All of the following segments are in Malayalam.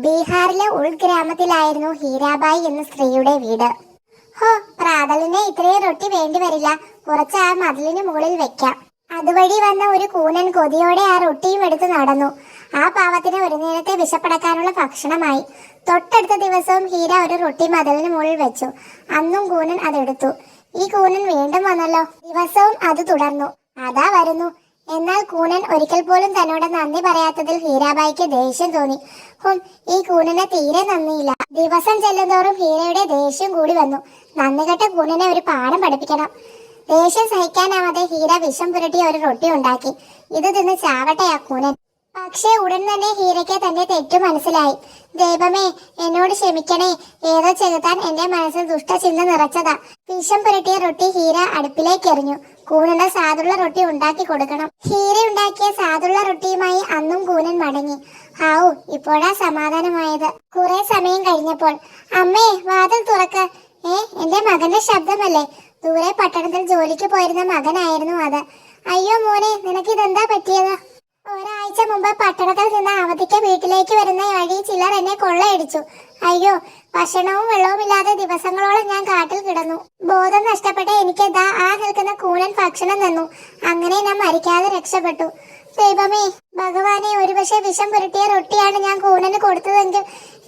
ബീഹാറിലെ ഉൾഗ്രാമത്തിലായിരുന്നു ഹീരാബായി എന്ന സ്ത്രീയുടെ വീട്. ഹോ, പ്രാതലിന് ഇത്രയും റൊട്ടി വേണ്ടി വരില്ല, കുറച്ച് ആ മതിലിന് മുകളിൽ വെക്കാം. അതുവഴി വന്ന ഒരു കൂനൻ കൊതിയോടെ ആ റൊട്ടിയും എടുത്ത് നടന്നു. ആ പാവത്തിന് ഒരു നേരത്തെ വിശപ്പടക്കാനുള്ള ഭക്ഷണമായി. തൊട്ടടുത്ത ദിവസവും ഹീര ഒരു റൊട്ടി മതിലിന് മുകളിൽ വെച്ചു. അന്നും കൂനൻ അതെടുത്തു. ഈ കൂനൻ വീണ്ടും വന്നല്ലോ. ദിവസവും അത് തുടർന്നു. അതാ വരുന്നു. എന്നാൽ കൂനൻ ഒരിക്കൽ പോലും തന്നോട് നന്ദി പറയാത്തതിൽ ഹീരാബായിക്ക് ദേഷ്യം തോന്നി. ഈ കൂനനെ തീരെ നന്ദിയില്ല. ദിവസം ചെല്ലുന്തോറും ഹീരയുടെ ദേഷ്യം കൂടി വന്നു. നന്ദികെട്ട കൂനനെ ഒരു പാഠം പഠിപ്പിക്കണം. ദേഷ്യം സഹിക്കാനാവാതെ ഹീര വിഷം പുരട്ടിയ ഒരു റൊട്ടി ഉണ്ടാക്കി. ഇത് തിന്ന് ചാവട്ടെ ആ കൂനൻ. പക്ഷേ ഉടൻ തന്നെ ഹീരയ്ക്ക് തന്റെ തെറ്റു മനസ്സിലായി. ദൈവമേ, എന്നോട് ക്ഷമിക്കണേ. ഏതോ ചെകുത്താൻ എന്റെ മനസ്സിൽ ദുഷ്ടചിന്ത നിറച്ചതാ. വിഷം പുരട്ടിയ റൊട്ടി ഹീര അടുപ്പിലേക്ക് എറിഞ്ഞു. കൂനന് സാധുള്ള റൊട്ടി ഉണ്ടാക്കി കൊടുക്കണം. ഹീര ഉണ്ടാക്കിയ സാധുള്ള റൊട്ടിയുമായി അന്നും കൂനൻ മടങ്ങി. ഹാവു, ഇപ്പോഴാ സമാധാനമായത്. കുറെ സമയം കഴിഞ്ഞപ്പോൾ, അമ്മേ, വാതിൽ തുറക്ക. എന്റെ മകന്റെ ശബ്ദമല്ലേ? ദൂരെ പട്ടണത്തിൽ ജോലിക്ക് പോയിരുന്ന മകനായിരുന്നു അത്. അയ്യോ മോനെ, നിനക്ക് ഇതെന്താ പറ്റിയത്? ഒരാഴ്ച മുമ്പ് പട്ടണത്തിൽ നിന്ന് അവധിക്ക് വീട്ടിലേക്ക് വരുന്ന വഴി ചിലർ എന്നെ കൊള്ളയടിച്ചു. അയ്യോ, ഭക്ഷണവും വെള്ളവും ഇല്ലാതെ ദിവസങ്ങളോളം ഞാൻ കാട്ടിൽ കിടന്നു. ബോധം നഷ്ടപ്പെട്ട എനിക്ക് ദാ ആ നിൽക്കുന്ന കൂനൻ ഭക്ഷണം തന്നു. അങ്ങനെ ഞാൻ മരിക്കാതെ രക്ഷപ്പെട്ടു. ദൈവമേ, ഭഗവാനെ, ഒരുപക്ഷെ വിഷം പുരട്ടിയ റൊട്ടിയാണ് ഞാൻ കൂനന് കൊടുത്തതെങ്കിൽ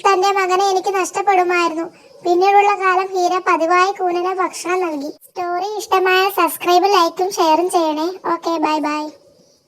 തന്റെ മകനെ എനിക്ക് നഷ്ടപ്പെടുമായിരുന്നു. പിന്നീടുള്ള കാലം ഹീര പതിവായി കൂനന് ഭക്ഷണം നൽകി. സ്റ്റോറി ഇഷ്ടമായ സബ്സ്ക്രൈബ്, ലൈക്കും ഷെയറും ചെയ്യണേ. Okay, bye bye.